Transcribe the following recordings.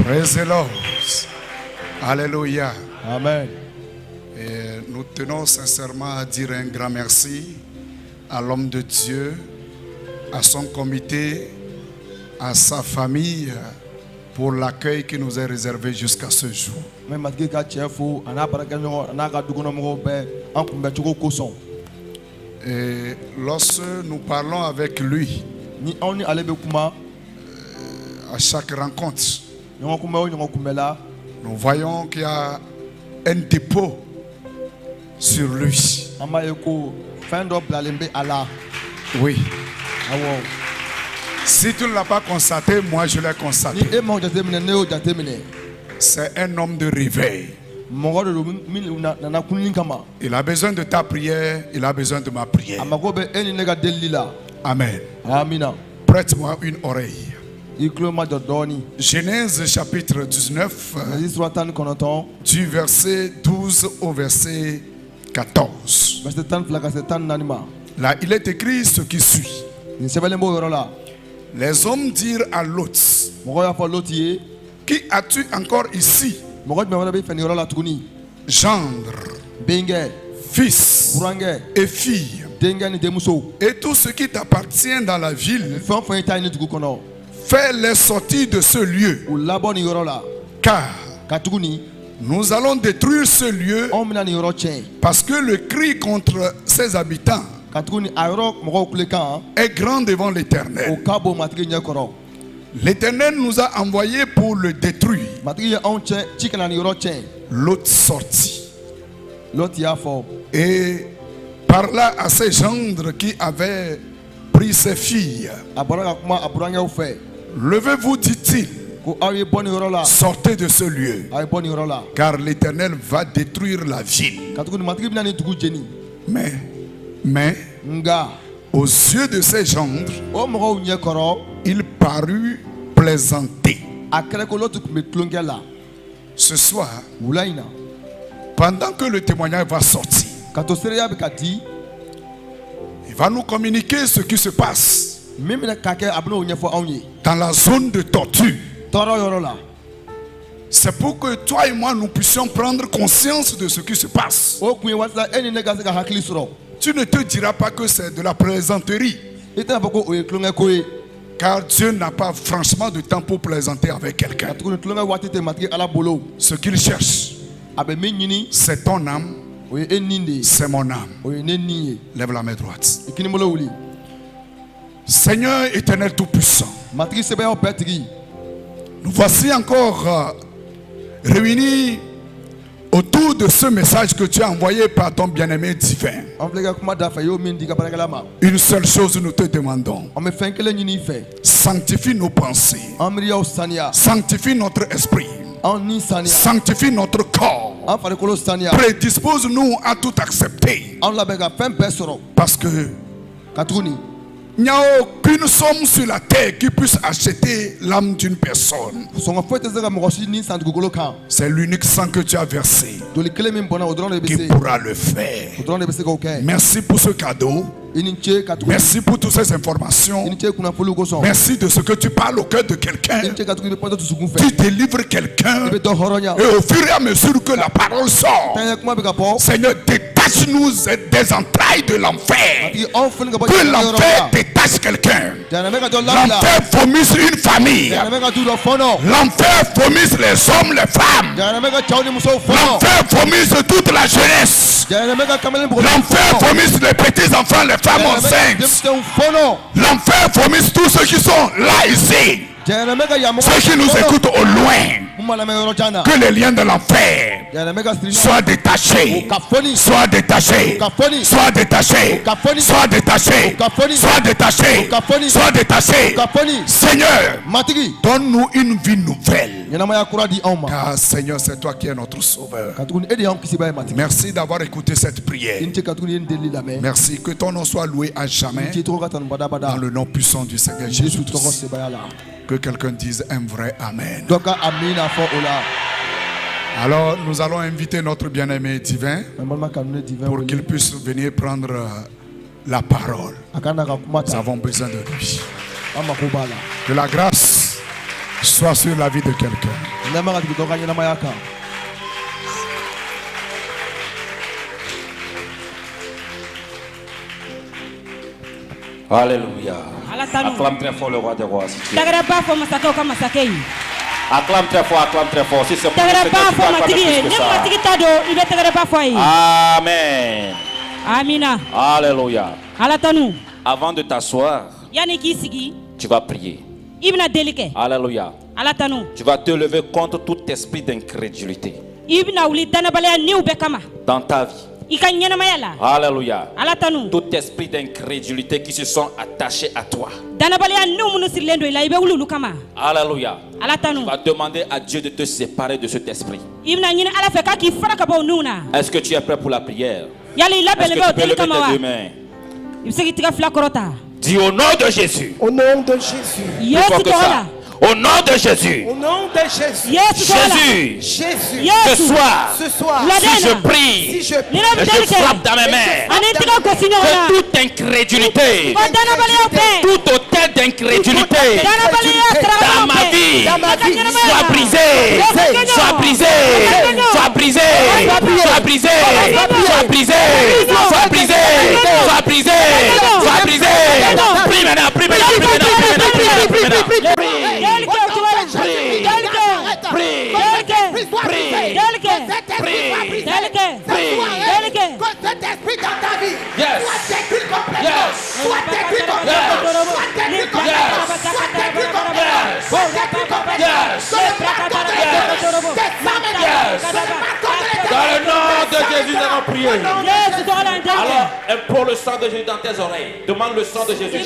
Praise the Lord. Alléluia. Amen. Et nous tenons sincèrement à dire un grand merci à l'homme de Dieu, à son comité, à sa famille pour l'accueil qui nous est réservé jusqu'à ce jour. Et lorsque nous parlons avec lui, à chaque rencontre, nous voyons qu'il y a un dépôt sur lui. Oui. Si tu ne l'as pas constaté, moi je l'ai constaté. C'est un homme de réveil. Il a besoin de ta prière, il a besoin de ma prière. Amen. Prête-moi une oreille. Genèse chapitre 19, du verset 12 au verset 14. Là, il est écrit ce qui suit. Les hommes dirent à Lot: Qui as-tu encore ici? Gendre, fils et fille, et tout ce qui t'appartient dans la ville, fais-les sortir de ce lieu, car nous allons détruire ce lieu, parce que le cri contre ses habitants est grand devant l'Éternel. L'Éternel nous a envoyés pour le détruire. Lot sortit et parla à ses gendres qui avaient pris ses filles. Levez-vous, dit-il, sortez de ce lieu, car l'Éternel va détruire la ville. Mais aux yeux de ses gendres, il parut plaisanter. Ce soir, pendant que le témoignage va sortir, il va nous communiquer ce qui se passe dans la zone de torture. C'est pour que toi et moi nous puissions prendre conscience de ce qui se passe. Tu ne te diras pas que c'est de la plaisanterie, car Dieu n'a pas franchement de temps pour plaisanter avec quelqu'un. Ce qu'il cherche, c'est ton âme, c'est mon âme. Lève la main droite. Seigneur éternel tout-puissant, nous voici encore réunis autour de ce message que tu as envoyé par ton bien-aimé divin. Une seule chose nous te demandons: sanctifie nos pensées, sanctifie notre esprit, sanctifie notre corps, prédispose-nous à tout accepter, parce que il n'y a aucune somme sur la terre qui puisse acheter l'âme d'une personne. C'est l'unique sang que tu as versé qui pourra le faire. Merci pour ce cadeau. Merci pour toutes ces informations. Merci de ce que tu parles au cœur de quelqu'un. Tu délivres quelqu'un. Et au fur et à mesure que la parole sort, Seigneur, détache-nous des entrailles de l'enfer. Que l'enfer détache quelqu'un. L'enfer vomisse une famille. L'enfer vomisse les hommes, les femmes. L'enfer vomisse toute la jeunesse. L'enfer vomisse les petits enfants, les femmes enceintes. L'enfer vomisse tous ceux qui sont là ici, ceux qui nous écoutent au loin. Que les liens de l'enfer soient détachés, soient détachés, soient détachés, soient détachés, soient détachés, soient détachés. Seigneur, donne-nous une vie nouvelle, car Seigneur, c'est toi qui es notre sauveur. Merci d'avoir écouté cette prière. Merci, que ton nom soit loué à jamais, dans le nom puissant du Seigneur Jésus. Que quelqu'un dise un vrai Amen. Alors nous allons inviter notre bien-aimé divin pour qu'il puisse venir prendre la parole. Nous avons besoin de lui. Que la grâce soit sur la vie de quelqu'un. Alléluia. Acclame très fort le roi des rois. Si tu es. Acclame très fort. Si c'est pour le Seigneur, tu peux acclamer plus que ça. Amen. Amina. Alléluia. Alatanu. Avant de t'asseoir, tu vas prier. Alléluia. Alatanu. Tu vas te lever contre tout esprit d'incrédulité dans ta vie. Alléluia. Tout esprit d'incrédulité qui se sont attachés à toi. Alléluia. Tu vas demander à Dieu de te séparer de cet esprit. Est-ce que tu es prêt pour la prière? Est-ce que tu peux lever tes deux mains? Dis au nom de Jésus. Au nom de Jésus. Au nom de Jésus. Au nom de Jésus. Jésus. Ce soir. Si je prie. Je frappe dans mes mains. Que toute incrédulité. Tout hôtel d'incrédulité. Dans ma vie. Soit brisé. Soit brisé. Soit brisé. Soit brisé. Soit brisé. Soit brisé. Soit brisé. Soit brisé. Prie maintenant. Prie maintenant. Prie maintenant. Prie maintenant. Dans le nom de Jésus, nous allons prier. Alors, implore le sang de Jésus dans tes oreilles. Demande le sang de Jésus.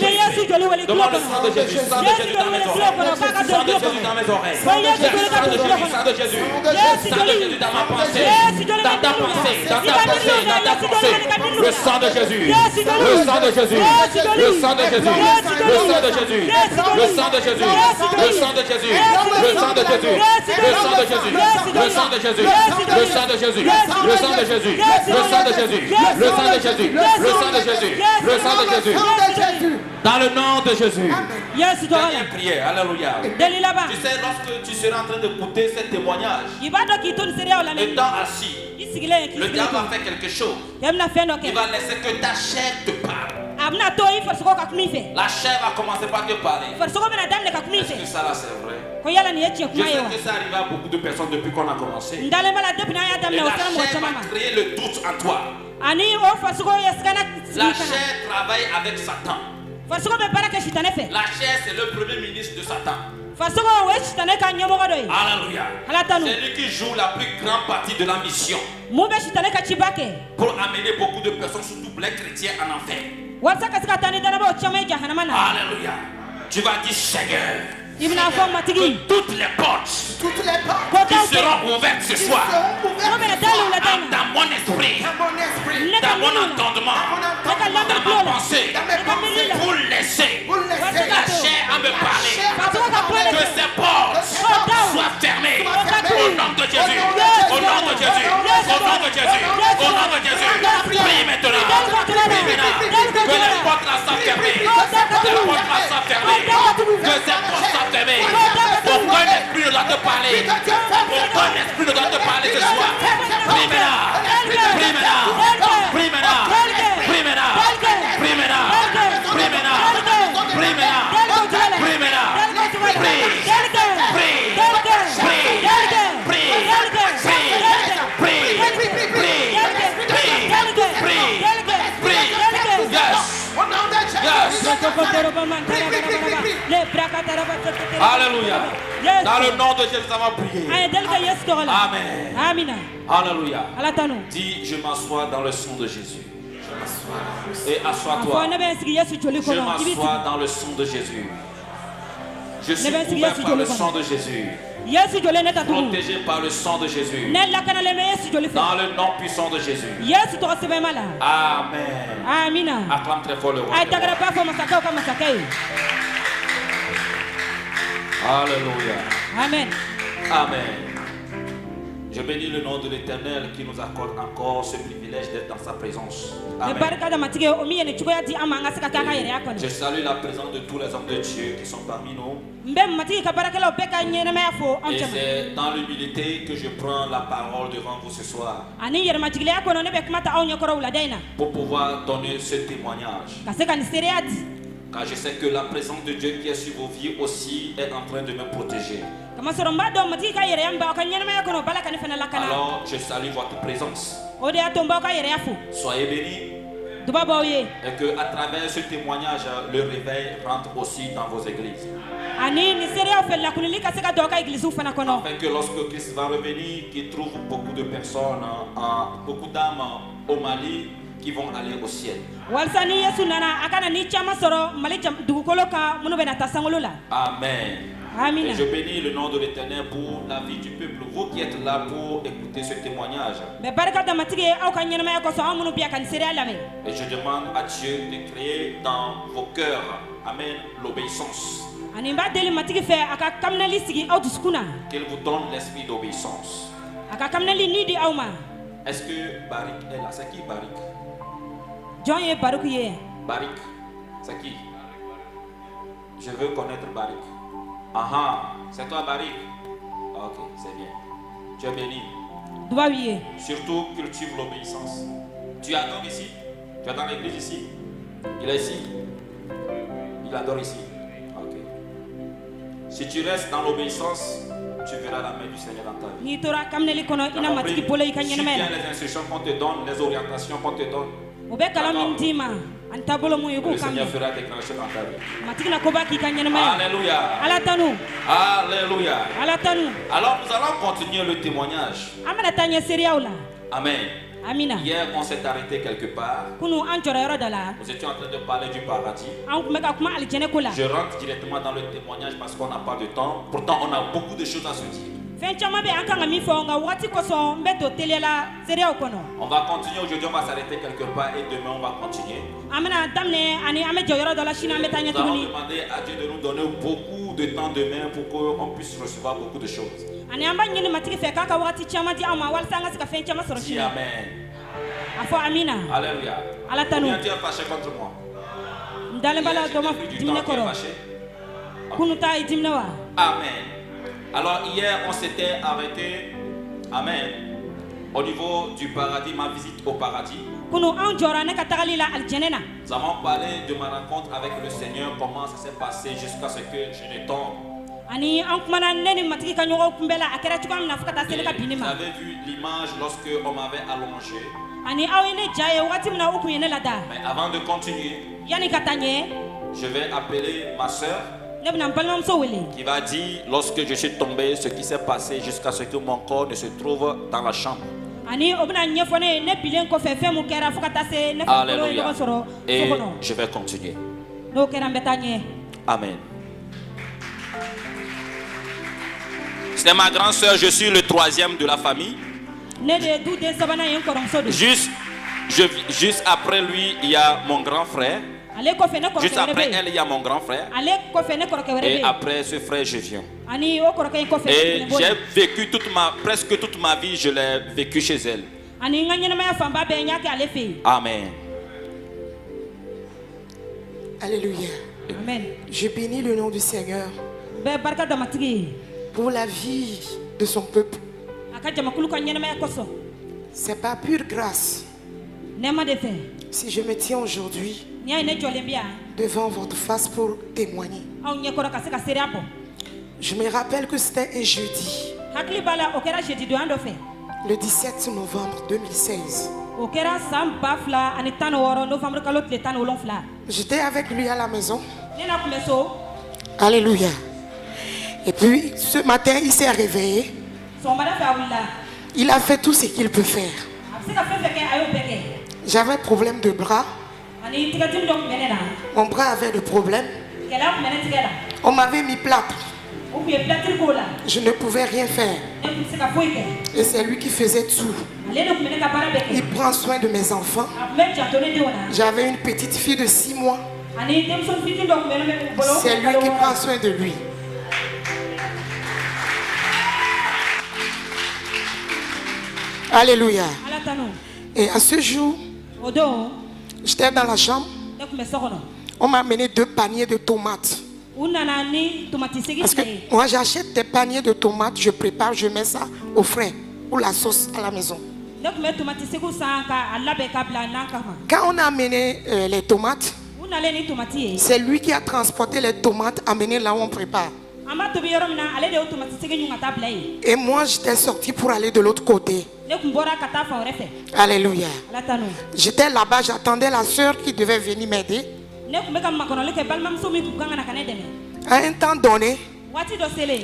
Demande le sang de Jésus. Sang de Jésus dans mes oreilles. Sang de Jésus dans mes oreilles. Sang de Jésus. Sang de Jésus. Sang de Jésus dans ma pensée. Dans ta pensée. Dans ta pensée. Dans ta pensée. Le sang de Jésus. Le sang de Jésus. Le sang de Jésus. Le sang de Jésus. Le sang de Jésus. Le sang de Jésus. Le sang de Jésus. Le sang de Jésus. Le sang de Jésus. Le sang de Jésus. Le sang de Jésus. Le sang de Jésus. Le sang de Jésus. Le sang de Jésus. Le sang de Jésus. Dans le nom de Jésus. Dernière prière. Alléluia. Tu sais, lorsque tu seras en train d'écouter ce témoignage, étant assis, le diable va faire quelque chose. Il va laisser que ta chair te parle. La chair va commencer par te parler. Est-ce que ça là c'est vrai? Je sais que ça arrive à beaucoup de personnes depuis qu'on a commencé. Et la chair va créer le doute en toi. La chair travaille avec Satan. La chair c'est le premier ministre de Satan. Alléluia. C'est lui qui joue la plus grande partie de la mission pour amener beaucoup de personnes, surtout les chrétiens, en enfer. Alléluia. Tu vas dire Seigneur, que toutes les portes qui seront ouvertes ce soir dans mon esprit, dans mon entendement, dans ma pensée, pour laisser la chair à me parler, que ces portes soient fermées au nom de Jésus, au nom de Jésus, au nom de Jésus, au nom de Jésus. Prie maintenant, que les portes là soient fermées, que les portes là soient fermées, que ces portes soient fermées. Aucun esprit ne doit te parler. Aucun esprit ne doit te parler ce soir. Prie maintenant. Prie maintenant. Prie maintenant. Prie maintenant. Prie maintenant. Prie maintenant. Prie maintenant. Prie maintenant. Prie. Alléluia. Dans le nom de Jésus, ça va prier. Amen. Alléluia. Dis, je m'assois dans le sang de Jésus. Et assois-toi. Je m'assois dans le sang de Jésus. Je suis couvert par le sang de Jésus. Protégé par le sang de Jésus. Dans le nom puissant de Jésus. Amen. Acclame très fort le roi. Alléluia. Amen. Amen. Je bénis le nom de l'Éternel qui nous accorde encore ce privilège d'être dans sa présence. Amen. Je salue la présence de tous les hommes de Dieu qui sont parmi nous. Et c'est dans l'humilité que je prends la parole devant vous ce soir pour pouvoir donner ce témoignage. Car je sais que la présence de Dieu qui est sur vos vies aussi est en train de me protéger. Alors je salue votre présence. Soyez bénis. Et que à travers ce témoignage, le réveil rentre aussi dans vos églises. Afin que lorsque Christ va revenir, qu'il trouve beaucoup de personnes, beaucoup d'âmes au Mali qui vont aller au ciel. Amen. Amen. Et je bénis le nom de l'Éternel pour la vie du peuple, vous qui êtes là pour écouter ce témoignage. Et je demande à Dieu de créer dans vos cœurs, Amen, l'obéissance. Qu'il vous donne l'esprit d'obéissance. Est-ce que Barik est là? C'est qui Barik? Barik, c'est qui? Je veux connaître Barik. Ah, c'est toi Barik? Ok, c'est bien. Tu es béni. Surtout cultive l'obéissance. Tu adores ici? Tu es dans l'église ici? Il est ici? Il adore ici? Ok. Si tu restes dans l'obéissance, tu verras la main du Seigneur dans ta vie. Si bien les instructions qu'on te donne, les orientations qu'on te donne, le Seigneur fera déclencher dans ta vie. Alléluia. Alléluia. Alors nous allons continuer le témoignage. Amen. Hier on s'est arrêté quelque part. Nous étions en train de parler du paradis. Je rentre directement dans le témoignage parce qu'on n'a pas de temps. Pourtant on a beaucoup de choses à se dire. On va continuer aujourd'hui, on va s'arrêter quelque part et demain on va continuer. Nous allons demander à Dieu de nous donner beaucoup de temps demain pour qu'on puisse recevoir beaucoup de choses. Dis Amen. Alléluia. Combien tu es fâché contre moi? Amen. Alors hier on s'était arrêté, Amen, au niveau du paradis, ma visite au paradis. Nous avons parlé de ma rencontre avec le Seigneur, comment ça s'est passé jusqu'à ce que je ne tombe. Vous avez vu l'image lorsque on m'avait allongé. Mais avant de continuer, je vais appeler ma soeur qui va dire lorsque je suis tombé ce qui s'est passé jusqu'à ce que mon corps ne se trouve dans la chambre. Alléluia. Et je vais continuer. Amen. C'est ma grande soeur, je suis le troisième de la famille. Juste après lui, il y a mon grand frère. Juste après elle, il y a mon grand frère. Et après ce frère, je viens. Et j'ai vécu presque toute ma vie, je l'ai vécu chez elle. Amen. Alléluia. Amen. Je bénis le nom du Seigneur pour la vie de son peuple. C'est par pure grâce si je me tiens aujourd'hui devant votre face pour témoigner. Je me rappelle que c'était un jeudi, le 17 novembre 2016. J'étais avec lui à la maison. Alléluia. Et puis ce matin, il s'est réveillé. Il a fait tout ce qu'il peut faire. J'avais un problème de bras. Mon bras avait des problèmes. On m'avait mis plâtre. Je ne pouvais rien faire. Et c'est lui qui faisait tout. Il prend soin de mes enfants. J'avais une petite fille de 6 mois. C'est lui qui prend soin de lui. Alléluia. Et à ce jour, j'étais dans la chambre. On m'a amené 2 paniers de tomates. Parce que moi j'achète des paniers de tomates, je prépare, je mets ça au frais pour la sauce à la maison. Quand on a amené les tomates, c'est lui qui a transporté les tomates, amené là où on prépare. Et moi j'étais sorti pour aller de l'autre côté. Alléluia. J'étais là-bas, j'attendais la soeur qui devait venir m'aider. À un temps donné,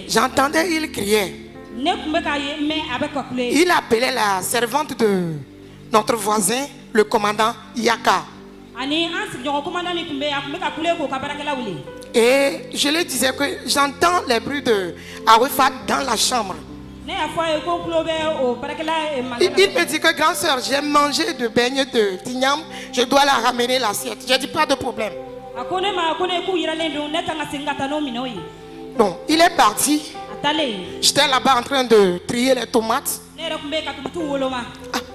j'entendais il criait. Il appelait la servante de notre voisin, le commandant Yaka. Et je lui disais que j'entends les bruits de Arifat dans la chambre. Il me dit que grand soeur, j'ai mangé de beignets de tignam, je dois la ramener l'assiette. J'ai dit pas de problème. Bon, il est parti. J'étais là-bas en train de trier les tomates.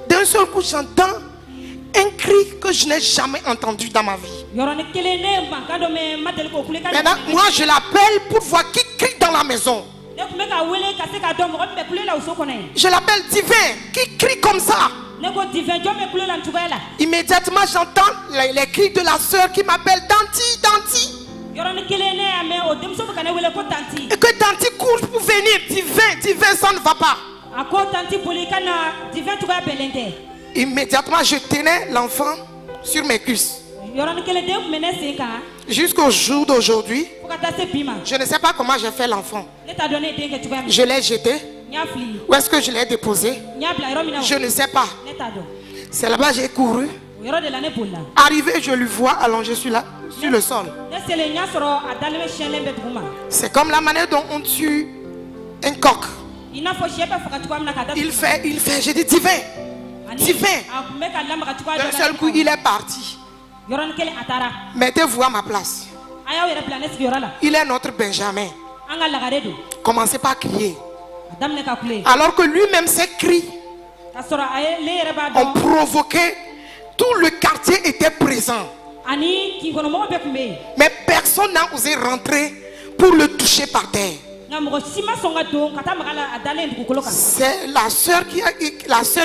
D'un seul coup, j'entends un cri que je n'ai jamais entendu dans ma vie. Maintenant, moi je l'appelle pour voir qui crie dans la maison. Je l'appelle Divin, qui crie comme ça. Immédiatement j'entends les cris de la soeur qui m'appelle Danti, Danti. Et que Danti court pour venir. Divin, Divin, ça ne va pas. Immédiatement je tenais l'enfant sur mes cuisses. Jusqu'au jour d'aujourd'hui, je ne sais pas comment j'ai fait l'enfant. Je l'ai jeté. Où est-ce que je l'ai déposé? Je ne sais pas. C'est là-bas que j'ai couru. Arrivé, je lui vois allongé sur le sol. C'est comme la manière dont on tue un coq. Il fait, j'ai dit Divin. Divin. D'un seul coup, il est parti. Mettez-vous à ma place. Il est notre Benjamin. Commencez pas à crier. Alors que lui-même ses cris ont provoqué, tout le quartier était présent. Mais personne n'a osé rentrer pour le toucher par terre. C'est la soeur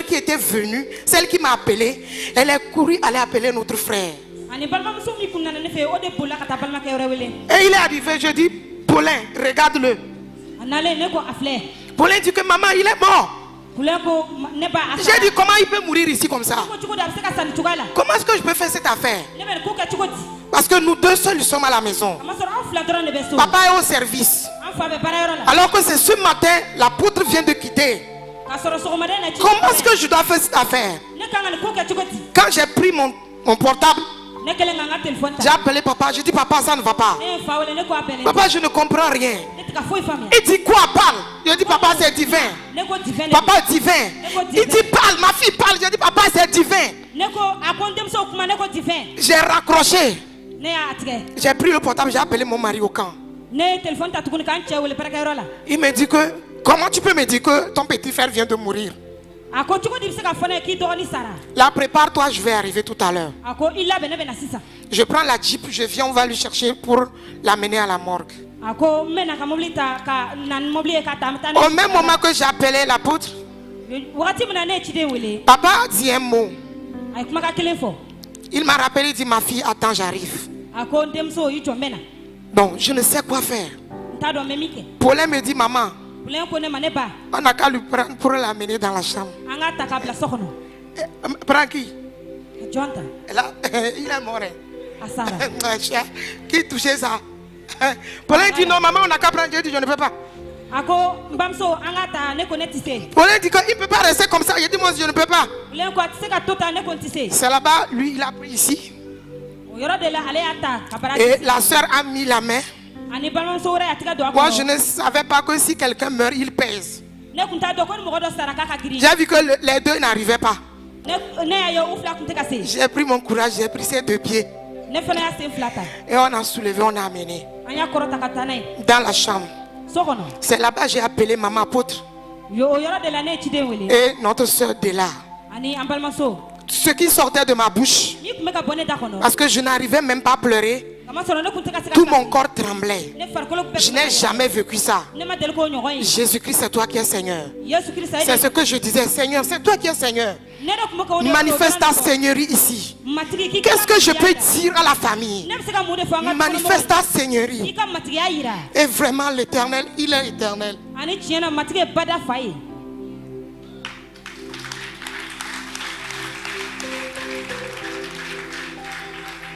qui était venue, celle qui m'a appelé. Elle est courue aller appeler notre frère. Et il est arrivé, je dis, Paulin, regarde-le. Paulin dit que maman, il est mort. J'ai dit, comment il peut mourir ici comme ça? Comment est-ce que je peux faire cette affaire? Parce que nous deux seuls sommes à la maison. Papa est au service. Alors que c'est ce matin, l'apôtre vient de quitter. Comment est-ce que je dois faire cette affaire? Quand j'ai pris mon portable, j'ai appelé papa, j'ai dit papa, ça ne va pas. Papa, je ne comprends rien. Il dit quoi, parle? Je dis papa, c'est divin. Papa, divin. Il dit parle, ma fille parle. Je dis papa, c'est divin. J'ai raccroché. J'ai pris le portable, j'ai appelé mon mari au camp. Il me dit que comment tu peux me dire que ton petit frère vient de mourir? Là, prépare-toi, je vais arriver tout à l'heure. Je prends la jeep, je viens, on va lui chercher pour l'amener à la morgue. Au même moment que j'appelais l'apôtre, papa a dit un mot. Il m'a rappelé, il dit ma fille, attends, j'arrive. Bon, je ne sais quoi faire. Paulin me dit maman, on n'a qu'à lui prendre pour l'amener dans la chambre. Prends qui? Là, il est mort. Qui touchait ça? Paulin dit non maman, on n'a qu'à prendre. Je dis je ne peux pas. Paulin dit qu'il ne peut pas rester comme ça. Je dis moi je ne peux pas. C'est là-bas, lui il a pris ici. Et la soeur a mis la main. Moi je ne savais pas que si quelqu'un meurt, il pèse. J'ai vu que les deux n'arrivaient pas. J'ai pris mon courage, j'ai pris ses 2 pieds. Et on a soulevé, on a amené dans la chambre. C'est là-bas que j'ai appelé maman apôtre. et notre soeur Dela. Ce qui sortait de ma bouche, parce que je n'arrivais même pas à pleurer, tout mon corps tremblait. Je n'ai jamais vécu ça. Jésus-Christ, c'est toi qui es Seigneur. C'est ce que je disais, Seigneur, c'est toi qui es Seigneur. Manifeste ta Seigneurie ici. Qu'est-ce que je peux dire à la famille? Manifeste ta Seigneurie. Et vraiment l'Éternel, il est éternel.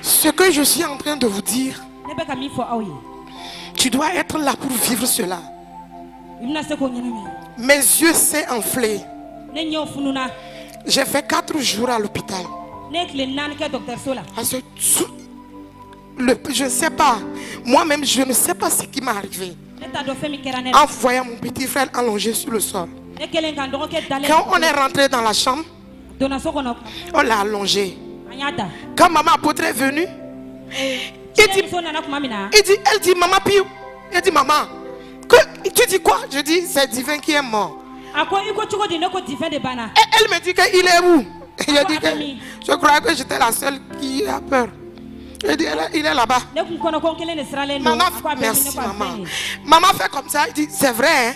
Ce que je suis en train de vous dire, tu dois être là pour vivre cela. Mes yeux s'est enflé. J'ai fait 4 jours à l'hôpital. Je ne sais pas. Moi-même, je ne sais pas ce qui m'est arrivé. En voyant mon petit frère allongé sur le sol. Quand on est rentré dans la chambre, on l'a allongé. Quand maman apôtre est venue, elle dit maman Piou. Elle dit maman, tu dis quoi? Je dis c'est Divin qui est mort. Elle me dit qu'il est où? Je dis que je croyais que j'étais la seule qui a peur. Elle dit il est là-bas. Maman, merci maman. Maman fait comme ça, elle dit c'est vrai hein?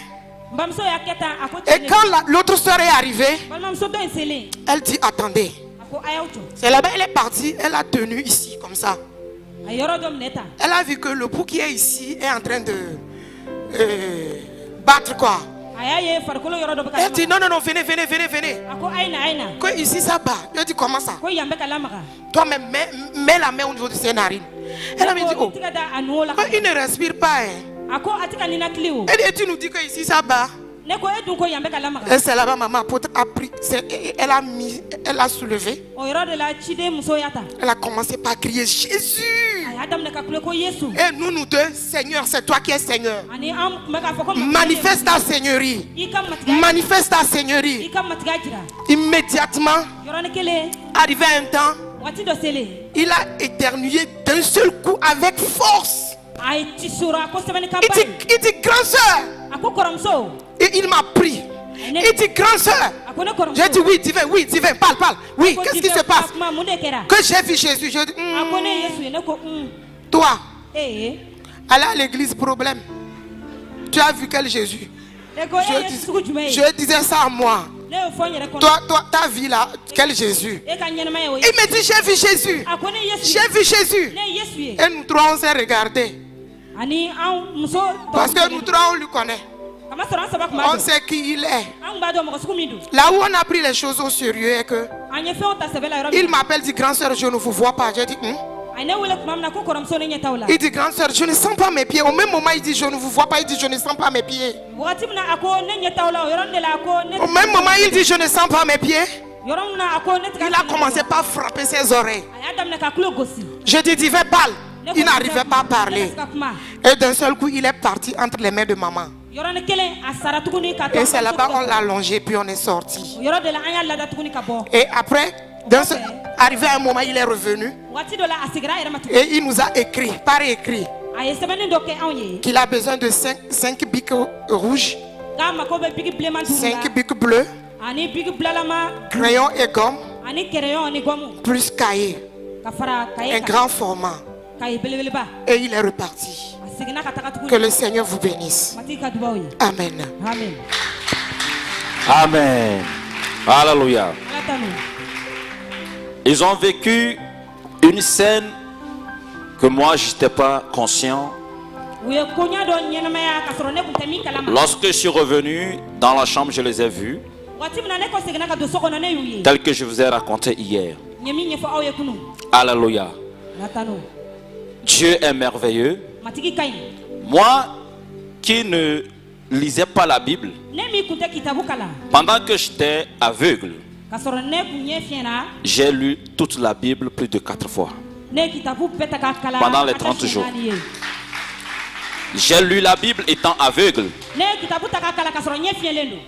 Et quand l'autre soeur est arrivée, elle dit attendez. C'est là-bas, elle est partie, elle a tenu ici comme ça. Elle a vu que le pouls qui est ici est en train de battre quoi. Elle dit non, venez. Que ici ça bat. Je dis comment ça? Toi-même, mets la main au niveau de ses narines. Elle a dit oh, il ne respire pas. Hein. Elle dit tu nous dis que ici ça bat. Et c'est là-bas maman a pris, elle a soulevé. Elle a commencé par crier Jésus. Et nous deux, Seigneur, c'est toi qui es Seigneur. Manifeste ta Seigneurie. Manifeste ta Seigneurie. Immédiatement, arrivé à un temps, il a éternué d'un seul coup avec force. Il dit grand soeur. Et il m'a pris. Il dit grand soeur. J'ai dit oui divin, parle. Oui, qu'est-ce qui se passe? Que j'ai vu Jésus. Je dis toi, aller à l'église, problème. Tu as vu quel Jésus? Je disais ça à moi. Toi, ta vie là, quel Jésus? Il me dit j'ai vu Jésus. J'ai vu Jésus. Et nous trois on s'est regardés. Parce que nous trois on lui connaît. On sait qui il est. Là où on a pris les choses au sérieux est que il m'appelle, dit grand soeur, je ne vous vois pas. J'ai dit il dit grand soeur, je ne sens pas mes pieds. Au même moment il dit je ne vous vois pas. Il dit je ne sens pas mes pieds. Au même moment il dit je ne sens pas mes pieds. Il a commencé par frapper ses oreilles. Je dis divin parle. Il n'arrivait pas à parler. Et d'un seul coup, il est parti entre les mains de maman. Et c'est là-bas qu'on l'a allongé, puis on est sorti. Et après, arrivé à un moment, il est revenu. Et il nous a écrit, par écrit, qu'il a besoin de 5 bics rouges, 5 bics bleus, crayon et gomme, plus cahier. Un grand format. Et il est reparti. Que le Seigneur vous bénisse. Amen. Amen. Alléluia. Ils ont vécu une scène que moi je n'étais pas conscient. Lorsque je suis revenu dans la chambre, je les ai vus tel que je vous ai raconté hier. Alléluia. Dieu est merveilleux. Moi qui ne lisais pas la Bible, pendant que j'étais aveugle, j'ai lu toute la Bible plus de 4 fois. Pendant les 30 jours. J'ai lu la Bible étant aveugle.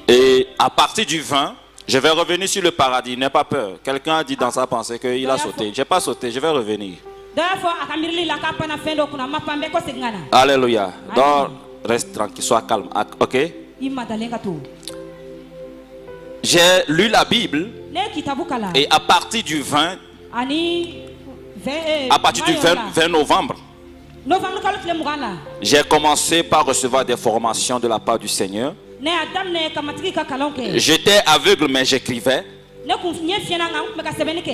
Et à partir du 20, je vais revenir sur le paradis. N'aie pas peur. Quelqu'un a dit dans sa pensée qu'il a sauté. Je n'ai pas sauté, je vais revenir. Alléluia. Donc, reste tranquille, sois calme. Ok? j'ai lu la Bible et à partir du 20 novembre, j'ai commencé par recevoir des formations de la part du Seigneur. J'étais aveugle mais j'écrivais.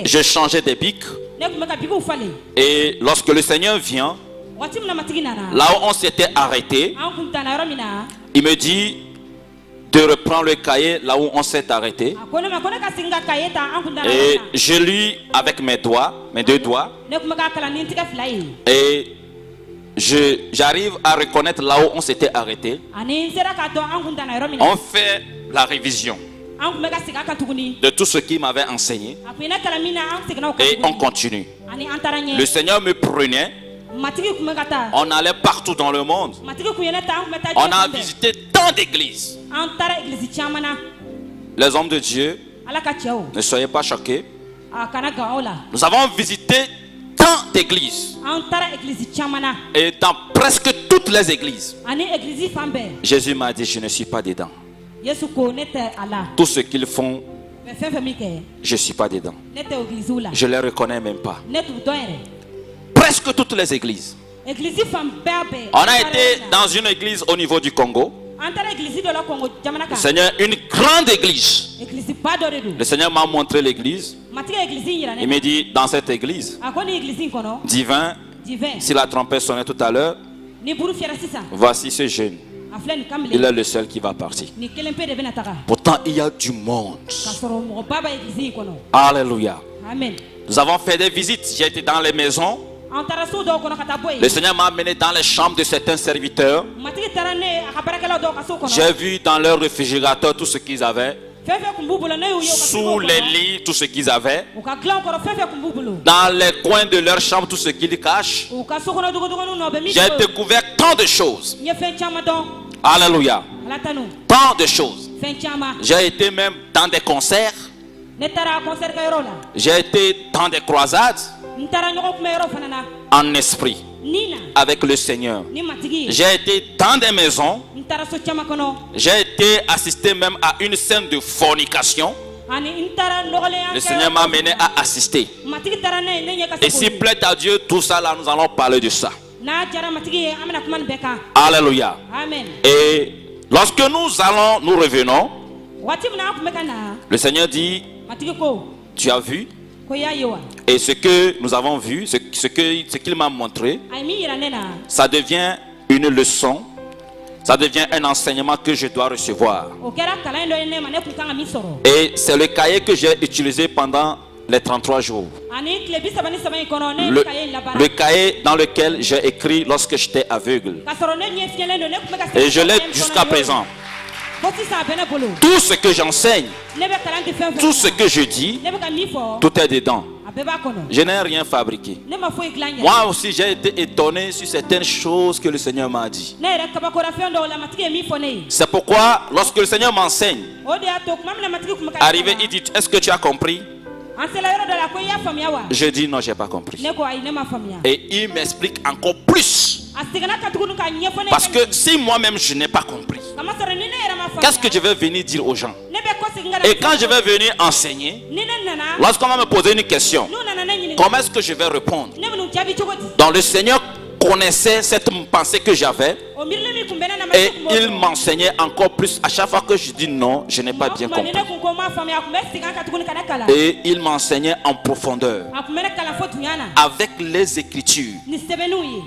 Je changeais des bics. Et lorsque le Seigneur vient, là où on s'était arrêté, il me dit de reprendre le cahier là où on s'est arrêté. Et je lis avec mes deux doigts. Et j'arrive à reconnaître là où on s'était arrêté. On fait la révision de tout ce qu'il m'avait enseigné. Et on continue. Le Seigneur me prenait. On allait partout dans le monde. On a visité tant d'églises. Les hommes de Dieu, ne soyez pas choqués. Nous avons visité tant d'églises. Et dans presque toutes les églises, Jésus m'a dit, je ne suis pas dedans. Tout ce qu'ils font, je ne suis pas dedans. Je ne les reconnais même pas. Presque toutes les églises. On a été dans une église au niveau du Congo. Le Seigneur, une grande église. Le Seigneur m'a montré l'église. Il m'a dit, dans cette église, divin, si la trompette sonnait tout à l'heure, voici ce jeune. Il est le seul qui va partir. Pourtant, il y a du monde. Alléluia. Nous avons fait des visites. J'ai été dans les maisons. Le Seigneur m'a amené dans les chambres de certains serviteurs. J'ai vu dans leur réfrigérateur tout ce qu'ils avaient. Sous les lits, tout ce qu'ils avaient. Dans les coins de leur chambre, tout ce qu'ils cachent. J'ai découvert tant de choses. Alléluia. Tant de choses. J'ai été même dans des concerts. J'ai été dans des croisades. En esprit. Avec le Seigneur. J'ai été dans des maisons. J'ai été assisté même à une scène de fornication. Le Seigneur m'a amené à assister. Et s'il plaît à Dieu, tout ça là, nous allons parler de ça. Alléluia. Et lorsque nous revenons, le Seigneur dit, tu as vu? Et ce que nous avons vu, ce qu'il m'a montré, ça devient une leçon, ça devient un enseignement que je dois recevoir. Et c'est le cahier que j'ai utilisé pendant les 33 jours. Le cahier dans lequel j'ai écrit lorsque j'étais aveugle. Et je l'ai jusqu'à présent. Tout ce que j'enseigne, tout ce que je dis, tout est dedans. Je n'ai rien fabriqué. Moi aussi j'ai été étonné sur certaines choses que le Seigneur m'a dit. C'est pourquoi lorsque le Seigneur m'enseigne, arrivé il dit, est-ce que tu as compris? Je dis non, je n'ai pas compris. Et il m'explique encore plus. Parce que si moi-même je n'ai pas compris, qu'est-ce que je vais venir dire aux gens? Et quand je vais venir enseigner, lorsqu'on va me poser une question, comment est-ce que je vais répondre? Donc le Seigneur connaissait cette pensée que j'avais et il m'enseignait encore plus à chaque fois que je dis non, je n'ai pas bien compris. Et il m'enseignait en profondeur avec les Écritures.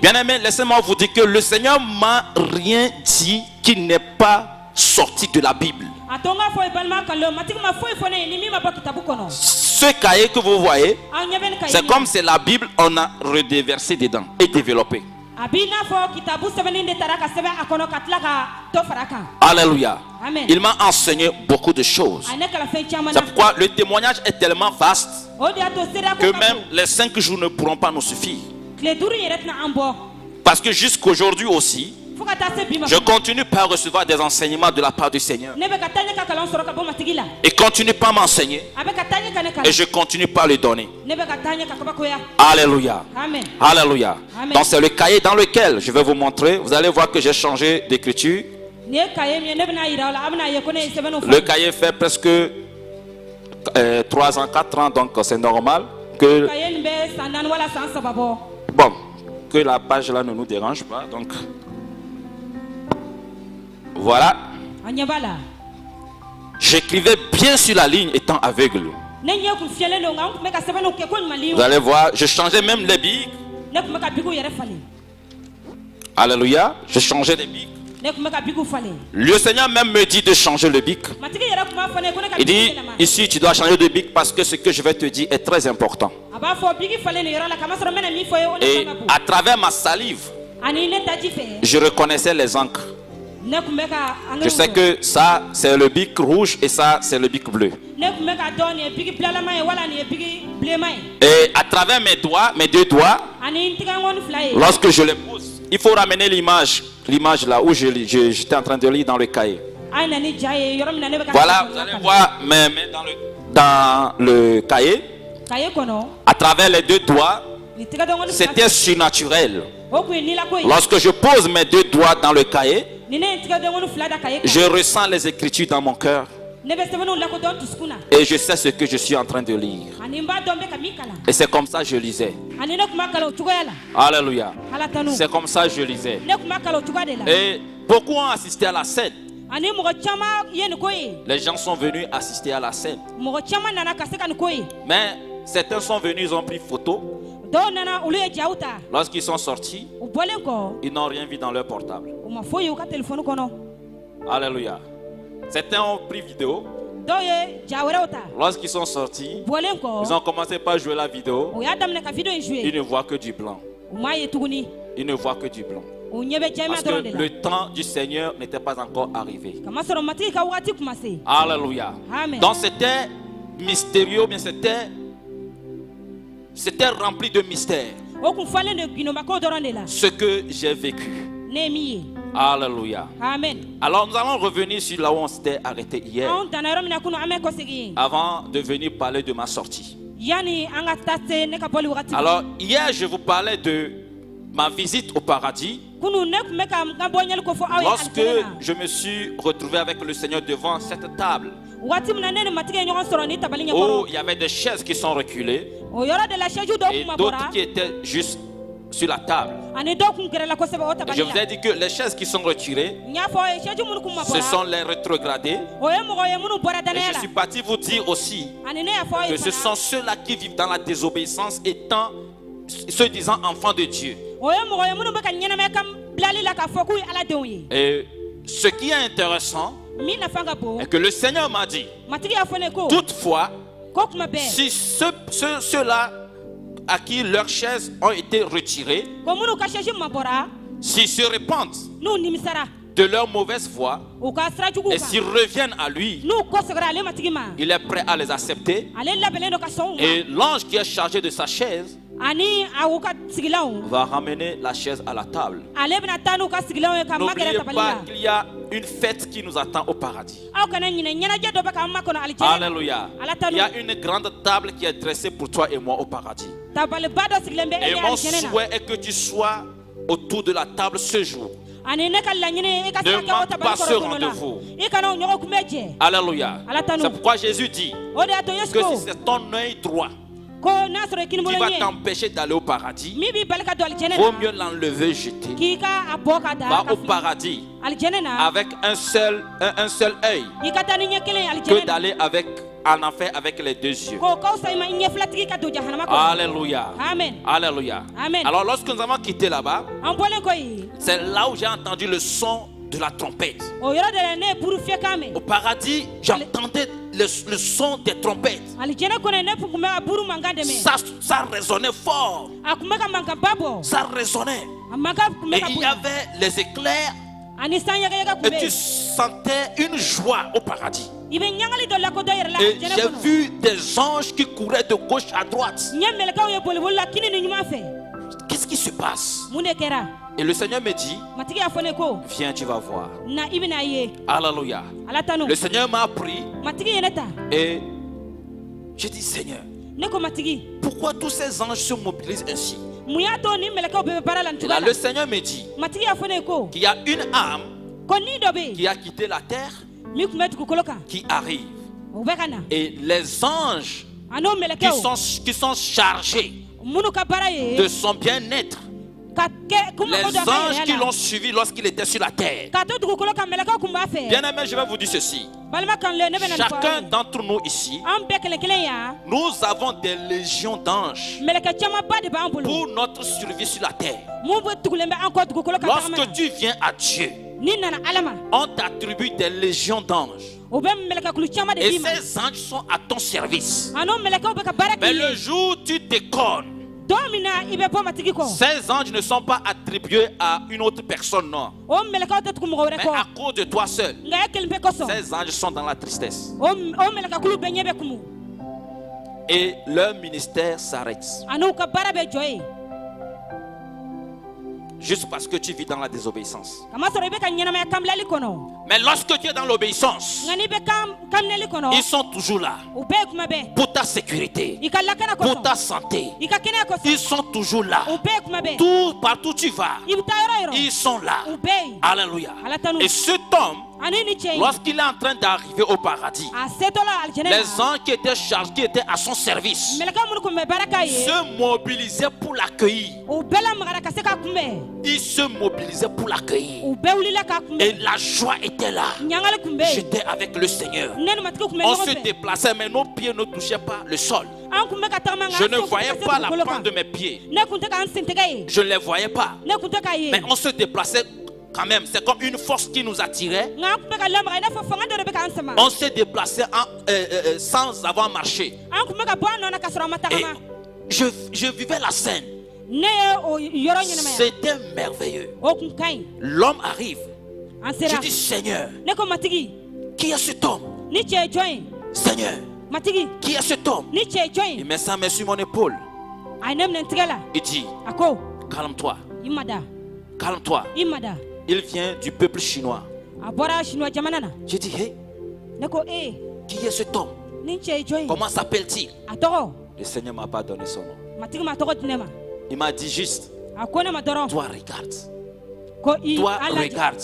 Bien aimé, laissez-moi vous dire que le Seigneur m'a rien dit qui n'est pas sorti de la Bible. Ce cahier que vous voyez, c'est comme c'est la Bible, on a redéversé dedans et développé. Alléluia. Il m'a enseigné beaucoup de choses. C'est pourquoi le témoignage est tellement vaste que même les 5 jours ne pourront pas nous suffire. Parce que jusqu'aujourd'hui aussi, je continue par recevoir des enseignements de la part du Seigneur. Et continue pas m'enseigner. Et je continue pas le donner. Alléluia. Alléluia. Donc c'est le cahier dans lequel je vais vous montrer. Vous allez voir que j'ai changé d'écriture. Le cahier fait presque 3 ans, 4 ans, donc c'est normal que... Bon, que la page là ne nous dérange pas, donc... Voilà. J'écrivais bien sur la ligne étant aveugle. Vous allez voir, je changeais même les bics. Alléluia, je changeais les bics. Le Seigneur même me dit de changer le bic. Il dit, ici tu dois changer de bic parce que ce que je vais te dire est très important. Et à travers ma salive, je reconnaissais les encres. Je sais que ça c'est le bic rouge et ça c'est le bic bleu. Et à travers mes deux doigts, lorsque je les pose, il faut ramener l'image là où j'étais en train de lire dans le cahier. Voilà, vous allez voir mes mains dans le cahier. À travers les deux doigts, c'était surnaturel. Lorsque je pose mes deux doigts dans le cahier, je ressens les écritures dans mon cœur. Et je sais ce que je suis en train de lire. Et c'est comme ça que je lisais. Alléluia. C'est comme ça que je lisais. Et beaucoup ont assisté à la scène. Les gens sont venus assister à la scène. Mais certains sont venus, ils ont pris photo. Lorsqu'ils sont sortis, ils n'ont rien vu dans leur portable. Alléluia. Certains ont pris vidéo. Lorsqu'ils sont sortis, ils ont commencé par jouer la vidéo. Ils ne voient que du blanc. Ils ne voient que du blanc. Parce que le temps du Seigneur n'était pas encore arrivé. Alléluia. Donc c'était mystérieux, mais c'était rempli de mystères. Ce que j'ai vécu. Alléluia. Amen. Alors nous allons revenir sur là où on s'était arrêté hier. Avant de venir parler de ma sortie. Alors hier je vous parlais de ma visite au paradis. Lorsque je me suis retrouvé avec le Seigneur devant cette table. Où il y avait des chaises qui sont reculées. Et d'autres qui étaient juste sur la table. Je vous ai dit que les chaises qui sont retirées, ce sont les rétrogradés. Et je suis parti vous dire aussi que ce sont ceux-là qui vivent dans la désobéissance étant se disant enfants de Dieu. Et ce qui est intéressant est que le Seigneur m'a dit, toutefois, si ceux-là à qui leurs chaises ont été retirées, s'ils se repentent de leur mauvaise foi et s'ils reviennent à lui, il est prêt à les accepter. Et l'ange qui est chargé de sa chaise va ramener la chaise à la table. N'oubliez pas qu'il y a une fête qui nous attend au paradis. Alléluia. Il y a une grande table qui est dressée pour toi et moi au paradis. Et mon souhait est que tu sois autour de la table ce jour. Ne manque pas ce rendez-vous. Alléluia. C'est pourquoi Jésus dit que si c'est ton œil droit qui va t'empêcher d'aller au paradis, vaut mieux l'enlever, jeter. Va au paradis avec un seul œil que d'aller en enfer avec les deux yeux. Alléluia. Amen. Alléluia. Amen. Alors lorsque nous avons quitté là-bas, c'est là où j'ai entendu le son de la trompette. Au paradis, j'entendais le son des trompettes. Ça résonnait fort. Ça résonnait. Et il y avait les éclairs. Et tu sentais une joie au paradis. Et j'ai vu des anges qui couraient de gauche à droite. Qu'est-ce qui se passe? Et le Seigneur me dit, viens, tu vas voir. Alléluia. Le Seigneur m'a pris et j'ai dit, Seigneur, pourquoi tous ces anges se mobilisent ainsi? Et là, le Seigneur me dit qu'il y a une âme qui a quitté la terre, qui arrive. Et les anges qui sont chargés de son bien-être, les anges qui l'ont suivi lorsqu'il était sur la terre. Bien aimé, je vais vous dire ceci. Chacun d'entre nous ici, nous avons des légions d'anges pour notre survie sur la terre. Lorsque tu viens à Dieu, on t'attribue des légions d'anges. Et ces anges sont à ton service. Mais le jour où tu déconnes, ces anges ne sont pas attribués à une autre personne, non. Mais à cause de toi seul, ces anges sont dans la tristesse. Et leur ministère s'arrête. Juste parce que tu vis dans la désobéissance. Mais lorsque tu es dans l'obéissance, ils sont toujours là pour ta sécurité, pour ta santé. Ils sont toujours là. Partout où tu vas, ils sont là. Alléluia. Et cet homme, lorsqu'il est en train d'arriver au paradis, les anges qui étaient chargés, qui étaient à son service, se mobilisaient pour l'accueillir. Ils se mobilisaient pour l'accueillir. Et la joie était là. J'étais avec le Seigneur. On se déplaçait, mais nos pieds ne touchaient pas le sol. Je ne voyais pas la pointe de mes pieds. Je ne les voyais pas. Mais on se déplaçait quand même. C'est comme une force qui nous attirait. On s'est déplacé sans avoir marché. Et je vivais la scène. C'était merveilleux. L'homme arrive. Je dis, Seigneur, qui est cet homme? Seigneur, qui est cet homme? Il met sa main sur mon épaule. Il dit, calme-toi. Calme-toi. Il vient du peuple chinois. Je dis, hey, qui est cet homme? Comment s'appelle-t-il? Le Seigneur ne m'a pas donné son nom. Il m'a dit juste, toi regarde. Toi regarde.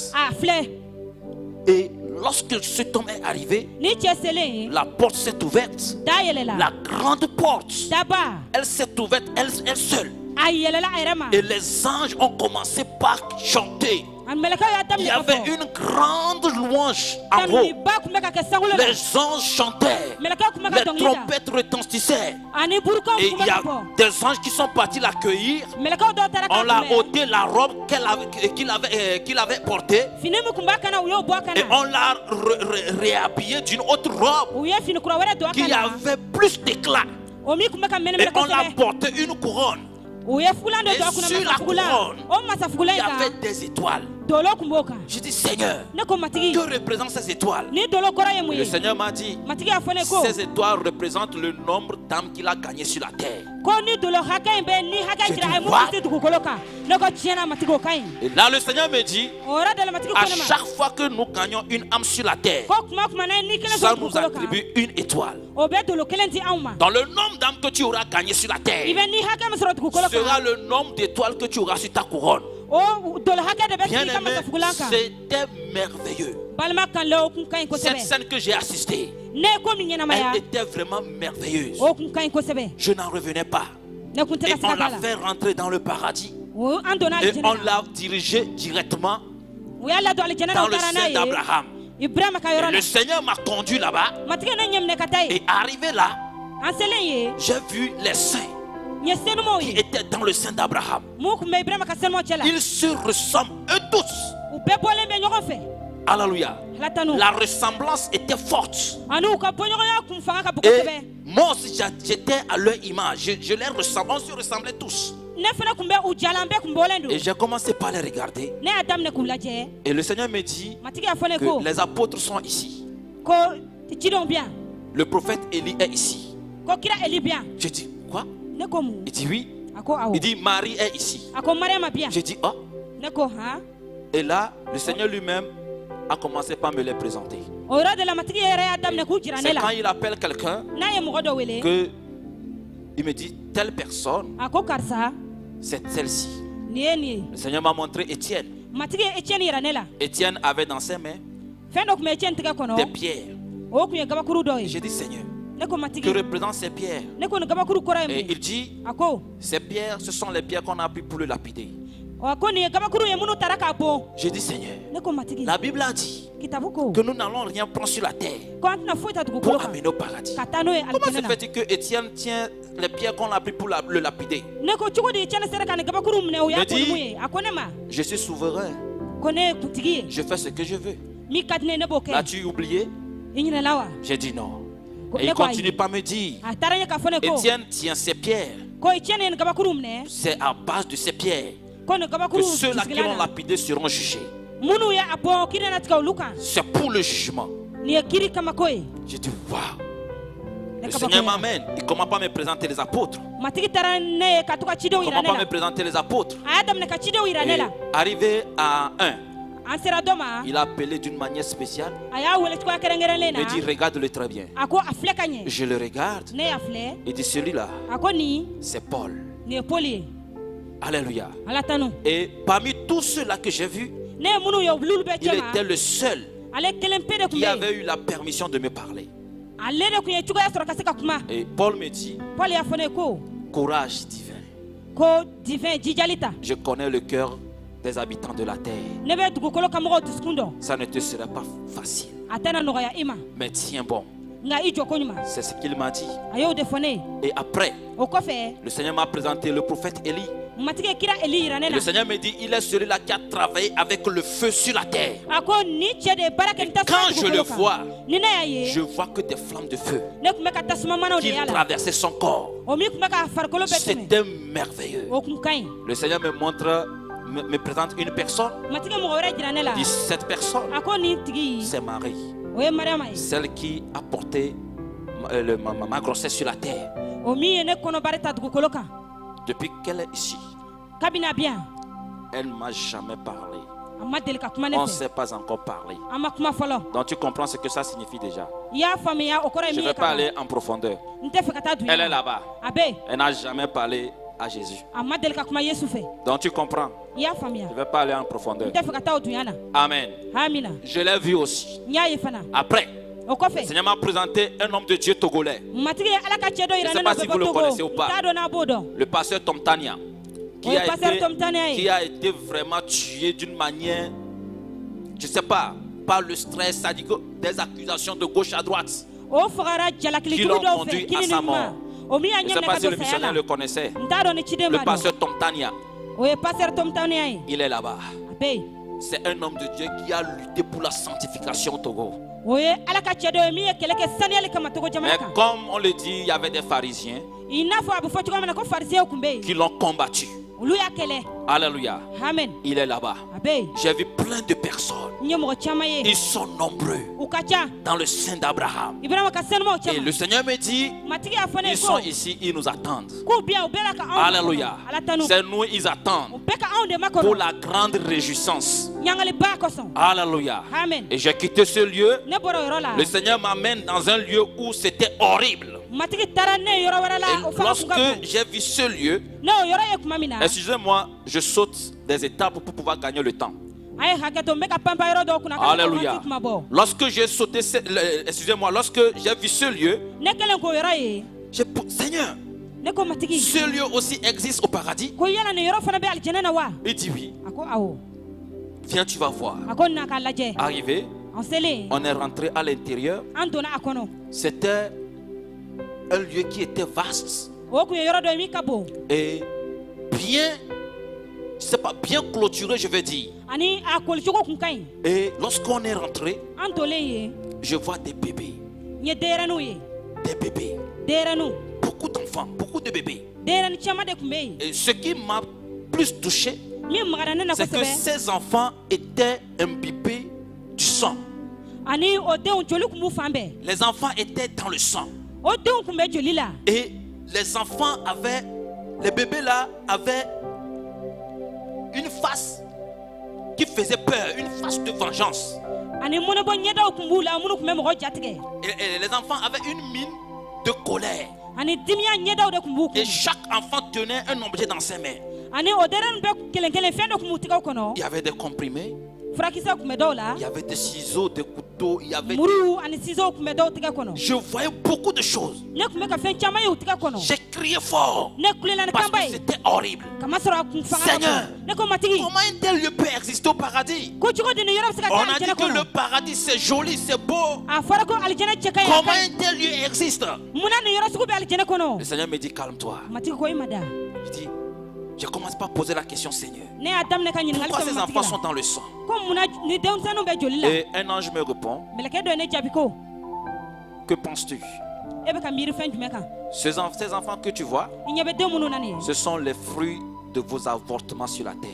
Et lorsque cet homme est arrivé, la porte s'est ouverte. La grande porte, elle s'est ouverte, elle seule. Et les anges ont commencé par chanter. Il y avait une grande louange en haut. Les anges chantaient. Les trompettes retentissaient. Et il y a des anges qui sont partis l'accueillir. On l'a ôté la robe qu'il avait portée. Et on l'a réhabillé d'une autre robe qui avait plus d'éclat. Et on l'a porté une couronne. Et sur la couronne, il y avait des étoiles. Je dis, Seigneur, que représentent ces étoiles? Et le Seigneur m'a dit, ces étoiles représentent le nombre d'âmes qu'il a gagnées sur la terre. Et là, le Seigneur me dit, à chaque fois que nous gagnons une âme sur la terre, ça nous attribue une étoile. Dans le nombre d'âmes que tu auras gagnées sur la terre, sera le nombre d'étoiles que tu auras sur ta couronne. Bien aimé, c'était merveilleux. Cette scène que j'ai assistée, elle était vraiment merveilleuse. Je n'en revenais pas. Et on l'a fait rentrer dans le paradis. Et on l'a dirigé directement dans le sein d'Abraham. Et le Seigneur m'a conduit là-bas. Et arrivé là, j'ai vu les saints qui étaient dans le sein d'Abraham. Ils se ressemblent eux tous. Alléluia. La ressemblance était forte. Et moi aussi j'étais à leur image. Je les ressemblais. On se ressemblait tous. Et j'ai commencé par les regarder. Et le Seigneur me dit que les apôtres sont ici. Le prophète Élie est ici. Je dis, quoi? Il dit oui. Il dit, Marie est ici. Je dis, oh. Et là, le Seigneur lui-même a commencé par me les présenter. C'est quand il appelle quelqu'un que il me dit, telle personne, c'est celle-ci. Le Seigneur m'a montré Étienne. Étienne avait dans ses mains des pierres. J'ai dit Seigneur, que représentent ces pierres? Et il dit, ces pierres, ce sont les pierres qu'on a pris pour le lapider. J'ai dit Seigneur, la Bible a dit que nous n'allons rien prendre sur la terre pour amener au paradis. Comment se fait-il que Étienne tient les pierres qu'on a pris pour le lapider? Il dit, je suis souverain, je fais ce que je veux. L'as-tu oublié? J'ai dit non. Et il continue par me dire, Étienne tient ces pierres. C'est à base de ces pierres que ceux-là qui l'ont lapidé seront jugés. C'est pour le jugement. J'ai dit waouh. Le Seigneur m'amène. Il ne commence pas à me présenter les apôtres. Il ne commence pas à me présenter les apôtres. Et arrivé à 1, il a appelé d'une manière spéciale. Il me dit regarde-le très bien. Je le regarde. Il dit celui-là, c'est Paul. Alléluia. Et parmi tous ceux-là que j'ai vus, il était le seul qui avait eu la permission de me parler. Et Paul me dit, courage divin. Je connais le cœur des habitants de la terre. Ça ne te sera pas facile. Mais tiens bon. C'est ce qu'il m'a dit. Et après, le Seigneur m'a présenté le prophète Élie. Le Seigneur me dit, il est celui-là qui a travaillé avec le feu sur la terre. Et quand je le vois, je vois que des flammes de feu qui traversaient son corps. C'était merveilleux. Le Seigneur me montre, me présente une personne. Il dit, cette personne, c'est Marie. Celle qui a porté ma grossesse sur la terre. Depuis qu'elle est ici, elle ne m'a jamais parlé. On ne s'est pas encore parlé. Donc tu comprends ce que ça signifie déjà. Je ne vais pas aller en profondeur. Elle est là-bas. Elle n'a jamais parlé à Jésus. Donc tu comprends. Je ne vais pas aller en profondeur. Amen. Je l'ai vu aussi. Après, le Seigneur m'a présenté un homme de Dieu togolais. Je ne sais pas si vous le connaissez ou pas. Le pasteur Tom Tania, qui a été vraiment tué d'une manière, je ne sais pas, par le stress, ça dit que des accusations de gauche à droite qui l'ont conduit à sa mort. Je ne sais pas si le missionnaire le connaissait. Le pasteur Tom Tania, il est là-bas. C'est un homme de Dieu qui a lutté pour la sanctification au Togo. Mais comme on le dit, il y avait des pharisiens qui l'ont combattu. Alléluia. Amen. Il est là-bas. J'ai vu plein de personnes. Ils sont nombreux dans le sein d'Abraham. Et le Seigneur me dit, ils sont ici, ils nous attendent. Alléluia. C'est nous, ils attendent pour la grande réjouissance. Alléluia. Et j'ai quitté ce lieu. Le Seigneur m'amène dans un lieu où c'était horrible. Et lorsque j'ai vu ce lieu, excusez-moi, je saute des étapes pour pouvoir gagner le temps. Alléluia. Lorsque j'ai sauté, excusez-moi, lorsque j'ai vu ce lieu, Seigneur, ce lieu aussi existe au paradis? Il dit oui. Viens, tu vas voir. Arrivé, on est rentré à l'intérieur. C'était un lieu qui était vaste et bien, je sais pas, bien clôturé, je vais dire. Et lorsqu'on est rentré, je vois des bébés. Des bébés. Beaucoup d'enfants, beaucoup de bébés. Et ce qui m'a plus touché, c'est que ces enfants étaient imbibés du sang. Les enfants étaient dans le sang. Et les enfants avaient, les bébés là avaient une face qui faisait peur, une face de vengeance. Et les enfants avaient une mine de colère. Et chaque enfant tenait un objet dans ses mains. Il y avait des comprimés. Il y avait des ciseaux, des couteaux, il y avait Je voyais beaucoup de choses. J'ai crié fort parce que c'était horrible. Seigneur, comment un tel lieu peut exister au paradis? On a dit que le paradis c'est joli, c'est beau. Comment un tel lieu existe? Le Seigneur me dit calme-toi. Je dis, je commence par poser la question, Seigneur. Pourquoi ces enfants sont dans le sang? Et un ange me répond, que penses-tu? Ces enfants que tu vois, ce sont les fruits de vos avortements sur la terre.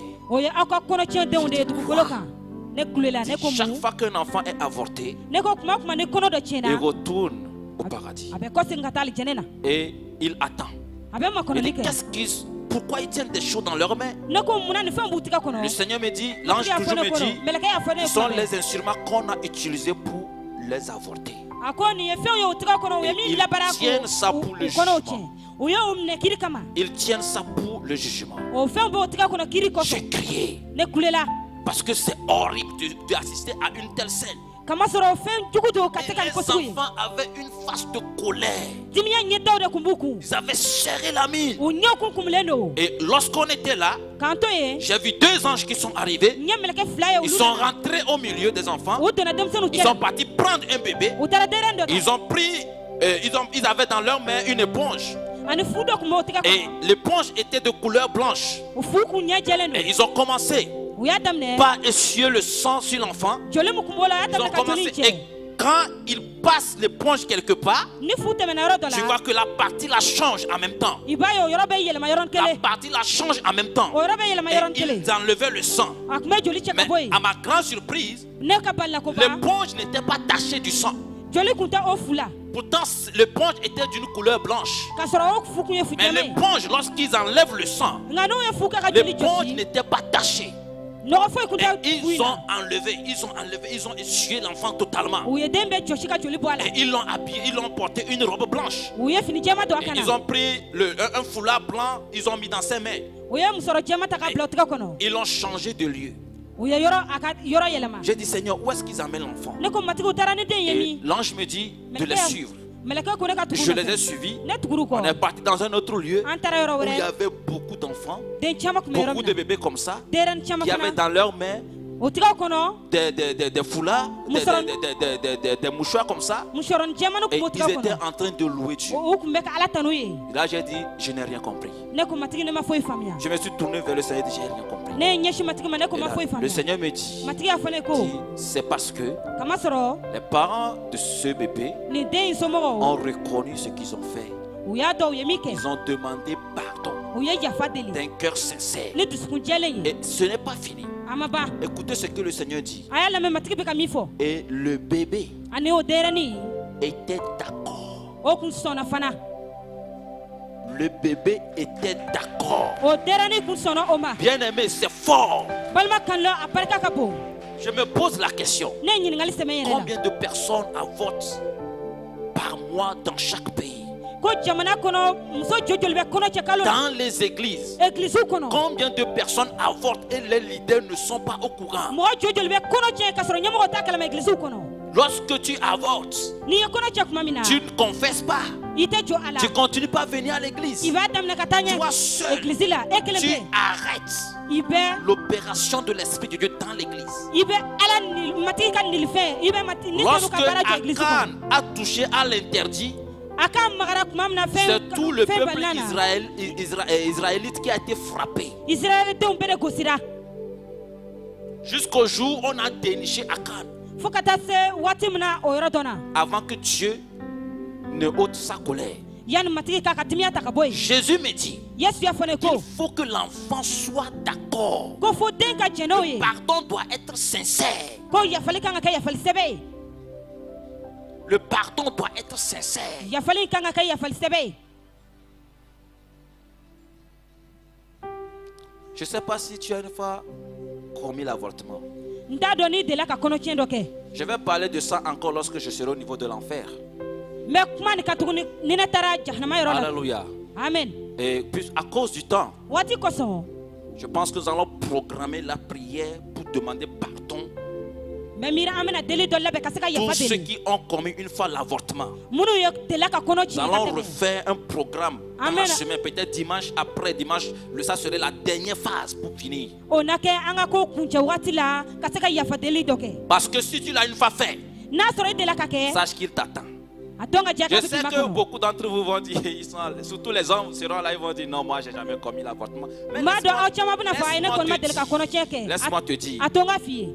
Chaque fois qu'un enfant est avorté, il retourne au paradis. Et il attend. Il dit, pourquoi ils tiennent des choses dans leurs mains? Le Seigneur me dit, l'ange toujours me dit, ce sont les instruments qu'on a utilisés pour les avorter. Et ils tiennent ça pour le jugement. Ils tiennent ça pour le jugement. J'ai crié parce que c'est horrible d'assister à une telle scène. Et les enfants avaient une face de colère. Ils avaient serré la mine. Et lorsqu'on était là, j'ai vu deux anges qui sont arrivés. Ils sont rentrés au milieu des enfants. Ils sont partis prendre un bébé. Ils ont pris, ils avaient dans leurs mains une éponge. Et l'éponge était de couleur blanche. Et ils ont commencé par essuyer le sang sur l'enfant. Ils ont commencé. Et quand ils passent l'éponge quelque part, tu vois que la partie la change en même temps. La partie la change en même temps. Et ils enlevaient le sang. Mais à ma grande surprise, l'éponge n'était pas tachée du sang. Pourtant, l'éponge était d'une couleur blanche. Mais l'éponge, lorsqu'ils enlèvent le sang, l'éponge n'était pas tachée. Et ils ont essuyé l'enfant totalement. Et ils l'ont habillé, ils l'ont porté une robe blanche. Et ils ont pris un foulard blanc, ils ont mis dans ses mains. Et ils l'ont changé de lieu. J'ai dit, Seigneur, où est-ce qu'ils amènent l'enfant? Et l'ange me dit de les suivre. Je les ai suivis. On est parti dans un autre lieu où il y avait beaucoup d'enfants, beaucoup de bébés comme ça, qui avaient dans leurs mains des foulards, des mouchoirs comme ça. Et ils étaient en train de louer Dieu. Et là j'ai dit, je n'ai rien compris. Je me suis tourné vers le Seigneur et dit, j'ai rien compris. Là, le Seigneur me dit, c'est parce que les parents de ce bébé ont reconnu ce qu'ils ont fait. Ils ont demandé pardon d'un cœur sincère. Et ce n'est pas fini. Écoutez ce que le Seigneur dit. Et le bébé était d'accord. Le bébé était d'accord. Bien aimé, c'est fort. Je me pose la question. Combien de personnes avortent par mois dans chaque pays? Dans les églises, combien de personnes avortent et les leaders ne sont pas au courant? Lorsque tu avortes, tu ne confesses pas. Tu ne continues pas à venir à l'église. Toi seul, tu arrêtes l'opération de l'Esprit de Dieu dans l'église. Lorsque Akan a touché à l'interdit, c'est tout le peuple israélite qui a été frappé. Jusqu'au jour où on a déniché Akan. Avant que Dieu ne ôte sa colère. Jésus me dit qu'il faut que l'enfant soit d'accord. Le pardon doit être sincère. Le pardon doit être sincère. Je ne sais pas si tu as une fois commis l'avortement. Je vais parler de ça encore lorsque je serai au niveau de l'enfer. Alléluia. Amen. Et puis à cause du temps, je pense que nous allons programmer la prière pour demander pardon Tous ceux qui ont commis une fois l'avortement, nous allons refaire un programme dans la semaine, peut-être dimanche après dimanche. Ça serait la dernière phase pour finir. Parce que si tu l'as une fois fait, sache qu'il t'attend. Je sais que beaucoup d'entre vous vont dire, surtout les hommes seront là, ils vont dire non, moi j'ai jamais commis l'avortement. Mais laisse-moi te dire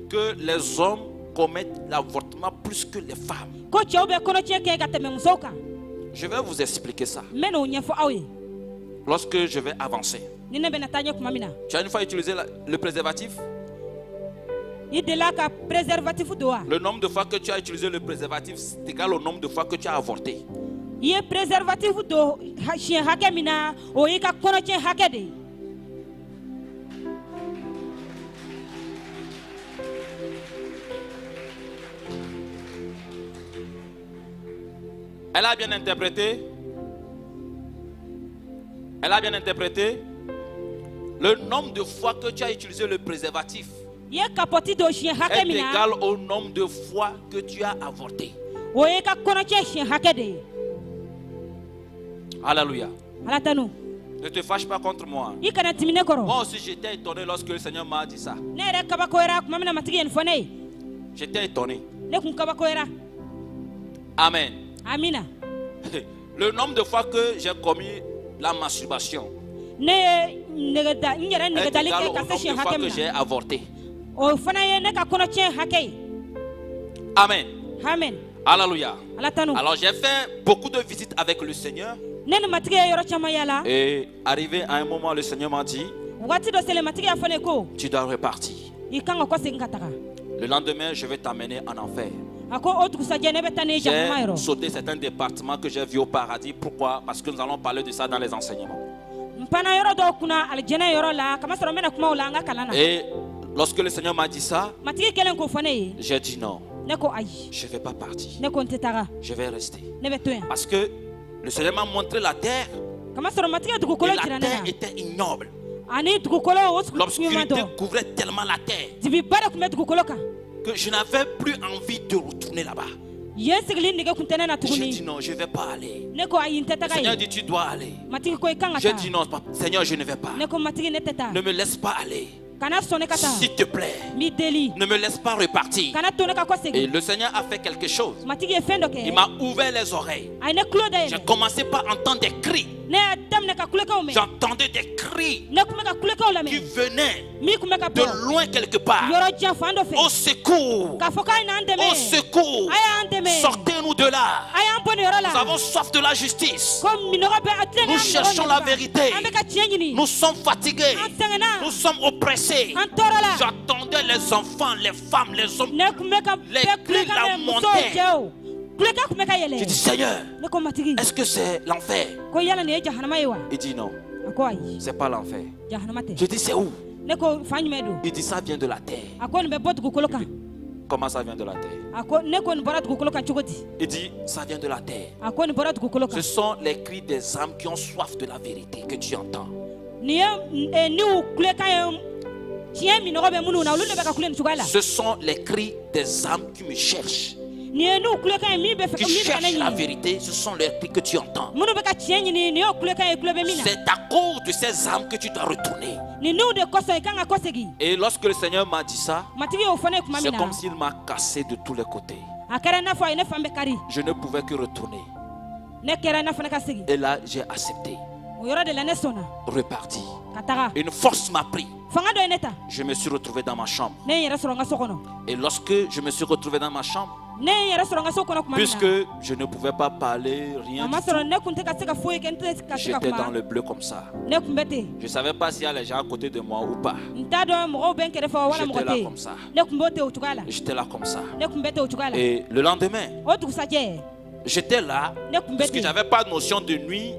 que les hommes commettent l'avortement plus que les femmes. Je vais vous expliquer ça. Lorsque je vais avancer. Tu as une fois utilisé le préservatif? Le nombre de fois que tu as utilisé le préservatif, c'est égal au nombre de fois que tu as avorté. Elle a bien interprété. Elle a bien interprété. Le nombre de fois que tu as utilisé le préservatif est égal au nombre de fois que tu as avorté. Alléluia. Ne te fâche pas contre moi. Moi aussi j'étais étonné lorsque le Seigneur m'a dit ça. J'étais étonné. Amen. Le nombre de fois que j'ai commis la masturbation est égal au nombre de fois que j'ai avorté. Amen. Alléluia. Alors j'ai fait beaucoup de visites avec le Seigneur. Et arrivé à un moment, le Seigneur m'a dit, tu dois repartir. Le lendemain, je vais t'amener en enfer. J'ai sauté certains départements que j'ai vus au paradis. Pourquoi? Parce que nous allons parler de ça dans les enseignements. Et lorsque le Seigneur m'a dit ça, j'ai dit non. Je ne vais pas partir. Je vais rester. Parce que le Seigneur m'a montré la terre. Et la terre était ignoble. L'obscurité couvrait tellement la terre que je n'avais plus envie de retourner là-bas. J'ai dit non, je ne vais pas aller. Le Seigneur dit tu dois aller. J'ai dit non, Seigneur, je ne vais pas. Ne me laisse pas aller. S'il te plaît, ne me laisse pas repartir. Et le Seigneur a fait quelque chose. Il m'a ouvert les oreilles. J'ai commencé par entendre des cris. J'entendais des cris qui venaient de loin quelque part. Au secours! Au secours! Sortez-nous de là! Nous avons soif de la justice. Nous cherchons la vérité. Nous sommes fatigués. Nous sommes oppressés. J'attendais les enfants, les femmes, les hommes. Les cris la montaient. J'ai dit Seigneur, est-ce que c'est l'enfer? Il dit non, c'est pas l'enfer. Je dis c'est où? Il dit ça vient de la terre. Comment ça vient de la terre? Il dit ça vient de la terre. Ce sont les cris des âmes qui ont soif de la vérité que tu entends. Ce sont les cris des âmes qui me cherchent. Qui cherchent la vérité, ce sont les cris que tu entends. C'est à cause de ces âmes que tu dois retourner. Et lorsque le Seigneur m'a dit ça, c'est comme s'il m'a cassé de tous les côtés. Je ne pouvais que retourner. Et là, j'ai accepté. Reparti. Une force m'a pris. Je me suis retrouvé dans ma chambre. Et lorsque je me suis retrouvé dans ma chambre, puisque je ne pouvais pas parler, rien du tout, j'étais dans le bleu comme ça. Je ne savais pas s'il y a les gens à côté de moi ou pas. J'étais là comme ça. J'étais là comme ça. Et le lendemain, j'étais là, parce que je n'avais pas de notion de nuit